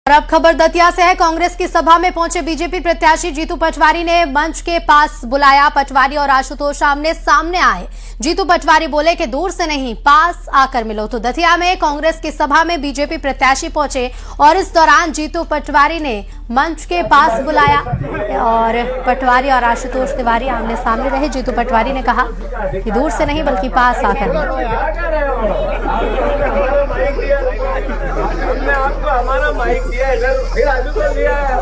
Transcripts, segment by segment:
और अब खबर दतिया से है। कांग्रेस की सभा में पहुंचे बीजेपी प्रत्याशी जीतू पटवारी ने मंच के पास बुलाया। पटवारी और आशुतोष आमने सामने आए। जीतू पटवारी बोले कि दूर से नहीं, पास आकर मिलो। तो दतिया में कांग्रेस की सभा में बीजेपी प्रत्याशी पहुंचे और इस दौरान जीतू पटवारी ने मंच के पास बुलाया और पटवारी और आशुतोष तिवारी आमने सामने रहे। जीतू पटवारी ने कहा कि दूर से नहीं बल्कि पास आकर हमने आपको हमारा माइक दिया है, फिर आशुतोष दिया है।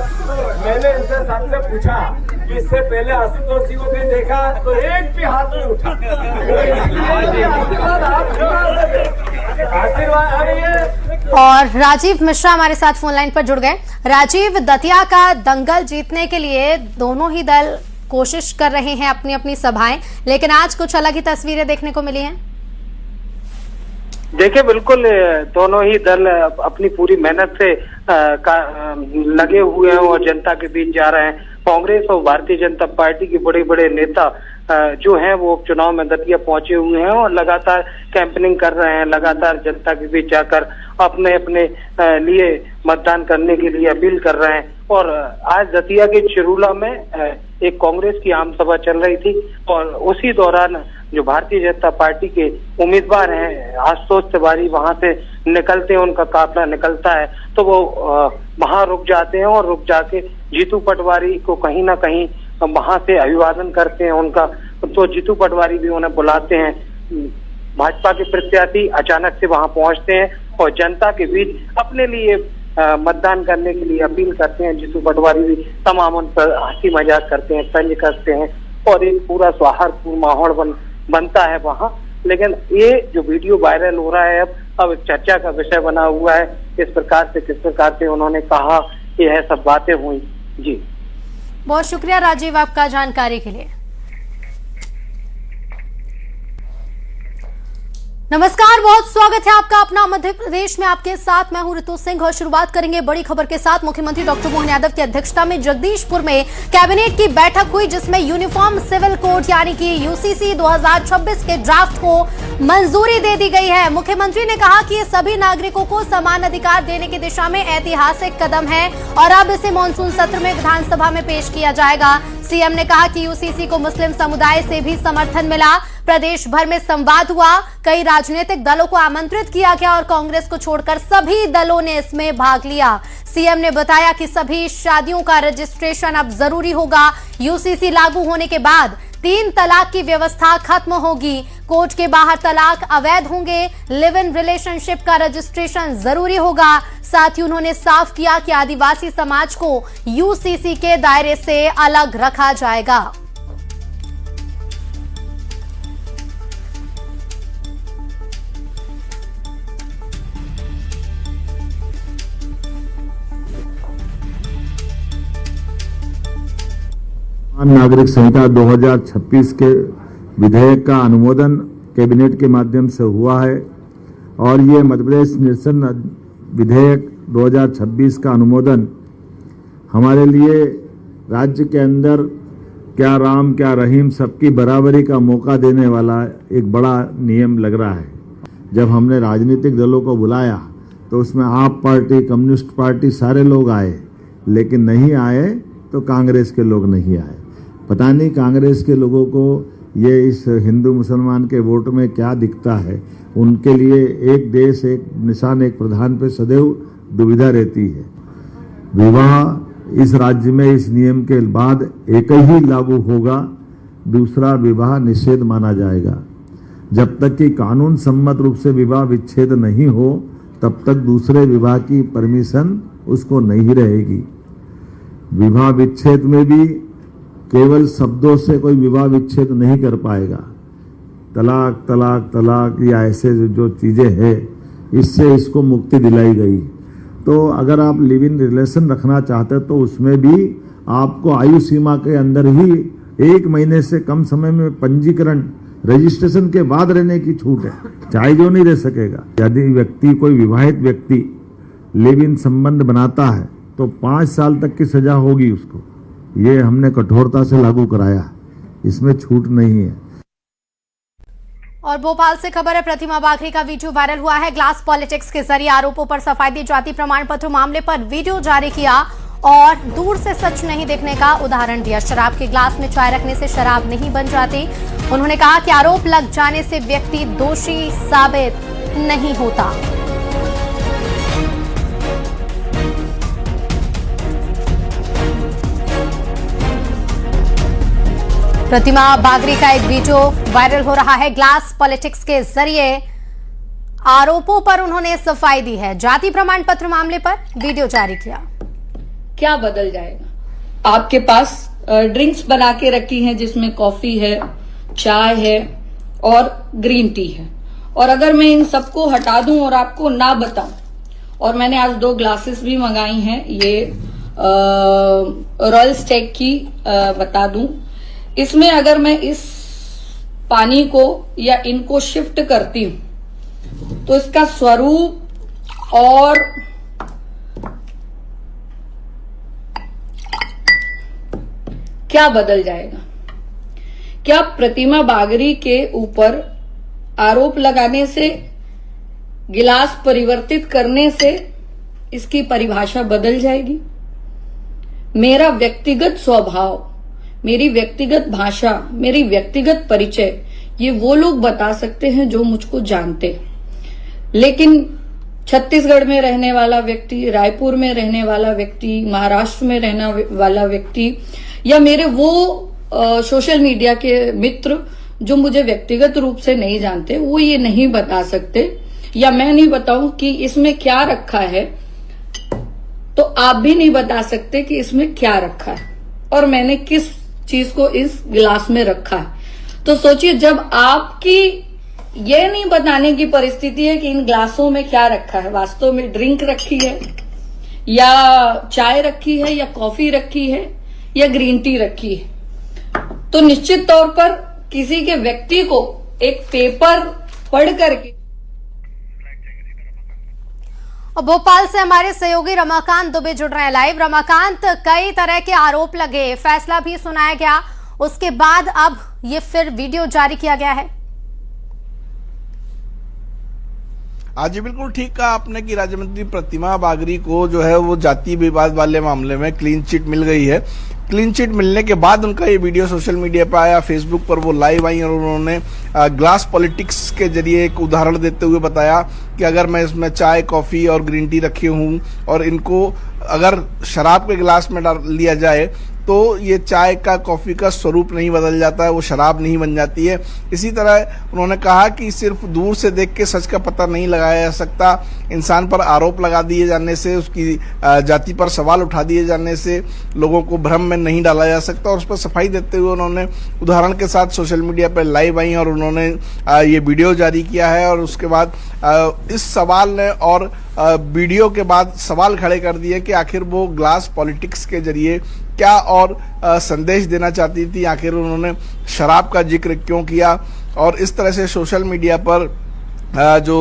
मैंने इनसे सबसे पूछा कि इससे पहले आशुतोष जी को भी देखा तो एक भी हाथ नहीं उठा। आशीर्वाद आ रही है। और राजीव मिश्रा हमारे साथ फोन लाइन पर जुड़ गए। राजीव, दतिया का दंगल जीतने के लिए दोनों ही दल कोशिश कर रहे हैं अपनी अपनी सभाएं, लेकिन आज कुछ अलग ही तस्वीरें देखने को मिली हैं। देखिए, बिल्कुल दोनों ही दल अपनी पूरी मेहनत से लगे हुए हैं और जनता के बीच जा रहे हैं। कांग्रेस और भारतीय जनता पार्टी के बड़े बड़े नेता जो हैं वो चुनाव में दतिया पहुंचे हुए हैं और लगातार कैंपेनिंग कर रहे हैं, लगातार जनता के बीच जाकर अपने अपने लिए मतदान करने के लिए अपील कर रहे हैं। और आज दतिया के चिरूला में एक कांग्रेस की आम सभा चल रही थी और उसी दौरान जो भारतीय जनता पार्टी के उम्मीदवार हैं आशुतोष तिवारी वहां से निकलते हैं, उनका काफिला निकलता है तो वो वहां रुक जाते हैं और रुक जाके जीतू पटवारी को कहीं ना कहीं वहां से अभिवादन करते हैं उनका। तो जीतू पटवारी भी उन्हें बुलाते हैं। भाजपा के प्रत्याशी अचानक से वहां पहुंचते हैं और जनता के बीच अपने लिए मतदान करने के लिए अपील करते हैं। जीतू पटवारी भी तमाम उन पर हंसी मजाक करते हैं, तंज करते हैं और एक पूरा सौहार्दपूर्ण माहौल बनता है वहां। लेकिन ये जो वीडियो वायरल हो रहा है अब चर्चा का विषय बना हुआ है। किस प्रकार से उन्होंने कहा कि यह सब बातें हुई। जी बहुत शुक्रिया राजीव आपका जानकारी के लिए। नमस्कार, बहुत स्वागत है आपका अपना मध्य प्रदेश में। आपके साथ मैं हूं ऋतु सिंह और शुरुआत करेंगे बड़ी खबर के साथ। मुख्यमंत्री डॉक्टर मोहन यादव की अध्यक्षता में जगदीशपुर में कैबिनेट की बैठक हुई, जिसमें यूनिफॉर्म सिविल कोड यानी कि यूसीसी 2026 के ड्राफ्ट को मंजूरी दे दी गई है। मुख्यमंत्री ने कहा कि ये सभी नागरिकों को समान अधिकार देने की दिशा में ऐतिहासिक कदम है और अब इसे मानसून सत्र में विधानसभा में पेश किया जाएगा। सीएम ने कहा कि यूसीसी को मुस्लिम समुदाय से भी समर्थन मिला। प्रदेश भर में संवाद हुआ, कई राजनीतिक दलों को आमंत्रित किया गया और कांग्रेस को छोड़कर सभी दलों ने इसमें भाग लिया। सीएम ने बताया कि सभी शादियों का रजिस्ट्रेशन अब जरूरी होगा। यूसीसी लागू होने के बाद 3 तलाक की व्यवस्था खत्म होगी। कोर्ट के बाहर तलाक अवैध होंगे। लिव इन रिलेशनशिप का रजिस्ट्रेशन जरूरी होगा। साथ ही उन्होंने साफ किया कि आदिवासी समाज को यूसीसी के दायरे से अलग रखा जाएगा। नागरिक संहिता 2026 के विधेयक का अनुमोदन कैबिनेट के माध्यम से हुआ है और ये मध्य प्रदेश निरसन विधेयक 2026 का अनुमोदन हमारे लिए राज्य के अंदर क्या राम क्या रहीम सबकी बराबरी का मौका देने वाला एक बड़ा नियम लग रहा है। जब हमने राजनीतिक दलों को बुलाया तो उसमें आप पार्टी, कम्युनिस्ट पार्टी सारे लोग आए, लेकिन नहीं आए तो कांग्रेस के लोग नहीं आए। पता नहीं कांग्रेस के लोगों को ये इस हिंदू मुसलमान के वोट में क्या दिखता है। उनके लिए एक देश एक निशान एक प्रधान पे सदैव दुविधा रहती है। विवाह इस राज्य में इस नियम के बाद एक ही लागू होगा, दूसरा विवाह निषेध माना जाएगा। जब तक कि कानून सम्मत रूप से विवाह विच्छेद नहीं हो तब तक दूसरे विवाह की परमिशन उसको नहीं रहेगी। विवाह विच्छेद में भी केवल शब्दों से कोई विवाह विच्छेद नहीं कर पाएगा। तलाक तलाक तलाक या ऐसे जो चीजें हैं इससे इसको मुक्ति दिलाई गई। तो अगर आप लिव इन रिलेशन रखना चाहते तो उसमें भी आपको आयु सीमा के अंदर ही 1 महीने से कम समय में पंजीकरण रजिस्ट्रेशन के बाद रहने की छूट है, चाहे जो नहीं रह सकेगा। यदि व्यक्ति कोई विवाहित व्यक्ति लिव इन संबंध बनाता है तो 5 साल तक की सजा होगी उसको। ये हमने कठोरता से लागू कराया, इसमें छूट नहीं है। और भोपाल से खबर है, प्रतिमा बागरी का वीडियो वायरल हुआ है। ग्लास पॉलिटिक्स के जरिए आरोपों पर सफाई दी। जाति प्रमाण पत्र मामले पर वीडियो जारी किया और दूर से सच नहीं देखने का उदाहरण दिया। शराब के ग्लास में चाय रखने से शराब नहीं बन जाती। उन्होंने कहा कि आरोप लग जाने से व्यक्ति दोषी साबित नहीं होता। प्रतिमा बागरी का एक वीडियो वायरल हो रहा है। ग्लास पॉलिटिक्स के जरिए आरोपों पर उन्होंने सफाई दी है। जाति प्रमाण पत्र मामले पर वीडियो जारी किया। क्या बदल जाएगा? आपके पास ड्रिंक्स बना के रखी हैं जिसमें कॉफी है, चाय है और ग्रीन टी है, और अगर मैं इन सबको हटा दूं और आपको ना बताऊं, और मैंने आज 2 ग्लासेस भी मंगाई हैं, ये रॉयल स्टेक की बता दूं, इसमें अगर मैं इस पानी को या इनको शिफ्ट करती हूं तो इसका स्वरूप और क्या बदल जाएगा? क्या प्रतिमा बागरी के ऊपर आरोप लगाने से, गिलास परिवर्तित करने से इसकी परिभाषा बदल जाएगी? मेरा व्यक्तिगत स्वभाव, मेरी व्यक्तिगत भाषा, मेरी व्यक्तिगत परिचय ये वो लोग बता सकते हैं जो मुझको जानते हैं। लेकिन छत्तीसगढ़ में रहने वाला व्यक्ति, रायपुर में रहने वाला व्यक्ति, महाराष्ट्र में रहने वाला व्यक्ति, या मेरे वो सोशल मीडिया के मित्र जो मुझे व्यक्तिगत रूप से नहीं जानते, वो ये नहीं बता सकते, या मैं नहीं बताऊं कि इसमें क्या रखा है, तो आप भी नहीं बता सकते कि इसमें क्या रखा है और मैंने किस चीज को इस गिलास में रखा है। तो सोचिए, जब आपकी ये नहीं बताने की परिस्थिति है कि इन ग्लासों में क्या रखा है, वास्तव में ड्रिंक रखी है या चाय रखी है या कॉफी रखी है या ग्रीन टी रखी है, तो निश्चित तौर पर किसी के व्यक्ति को एक पेपर पढ़ करके। और भोपाल से हमारे सहयोगी रमाकांत दुबे जुड़ रहे हैं लाइव। रमाकांत, कई तरह के आरोप लगे, फैसला भी सुनाया गया, उसके बाद अब ये फिर वीडियो जारी किया गया है। आज बिल्कुल ठीक कहा आपने कि राज्य मंत्री प्रतिमा बागरी को जो है वो जाति विवाद वाले मामले में क्लीन चिट मिल गई है। क्लीन चिट मिलने के बाद उनका ये वीडियो सोशल मीडिया पर आया, फेसबुक पर वो लाइव आई और उन्होंने ग्लास पॉलिटिक्स के जरिए एक उदाहरण देते हुए बताया कि अगर मैं इसमें चाय, कॉफी और ग्रीन टी रखी हूं और इनको अगर शराब के गिलास में डाल लिया जाए तो ये चाय का, कॉफी का स्वरूप नहीं बदल जाता है, वो शराब नहीं बन जाती है। इसी तरह उन्होंने कहा कि सिर्फ दूर से देख के सच का पता नहीं लगाया जा सकता। इंसान पर आरोप लगा दिए जाने से, उसकी जाति पर सवाल उठा दिए जाने से लोगों को भ्रम में नहीं डाला जा सकता। और उस पर सफाई देते हुए उन्होंने उदाहरण के साथ सोशल मीडिया पर लाइव आई और उन्होंने ये वीडियो जारी किया है। और उसके बाद इस सवाल ने और वीडियो के बाद सवाल खड़े कर दिए कि आखिर वो ग्लास पॉलिटिक्स के जरिए क्या और संदेश देना चाहती थी, आखिर उन्होंने शराब का जिक्र क्यों किया। और इस तरह से सोशल मीडिया पर जो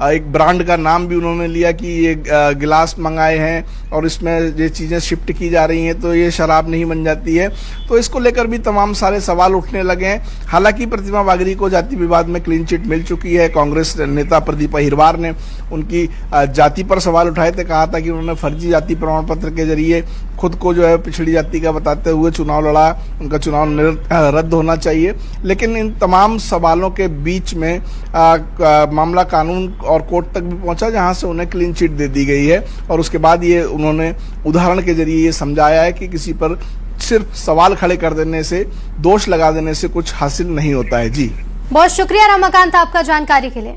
एक ब्रांड का नाम भी उन्होंने लिया कि ये गिलास मंगाए हैं और इसमें ये चीज़ें शिफ्ट की जा रही हैं तो ये शराब नहीं बन जाती है। तो इसको लेकर भी तमाम सारे सवाल उठने लगे हैं। हालांकि प्रतिमा बागरी को जाति विवाद में क्लीन चिट मिल चुकी है। कांग्रेस नेता प्रदीप अहिरवार ने उनकी जाति पर सवाल उठाए थे, कहा था कि उन्होंने फर्जी जाति प्रमाण पत्र के जरिए खुद को जो है पिछड़ी जाति का बताते हुए चुनाव लड़ा, उनका चुनाव रद्द होना चाहिए। लेकिन इन तमाम सवालों के बीच में मामला कानून और कोर्ट तक भी पहुंचा, जहां से उन्हें क्लीन चिट दे दी गई है। और उसके बाद ये उन्होंने उदाहरण के जरिए ये समझाया है कि किसी पर सिर्फ सवाल खड़े कर देने से, दोष लगा देने से कुछ हासिल नहीं होता है। जी, बहुत शुक्रिया रमाकांत आपका जानकारी के लिए।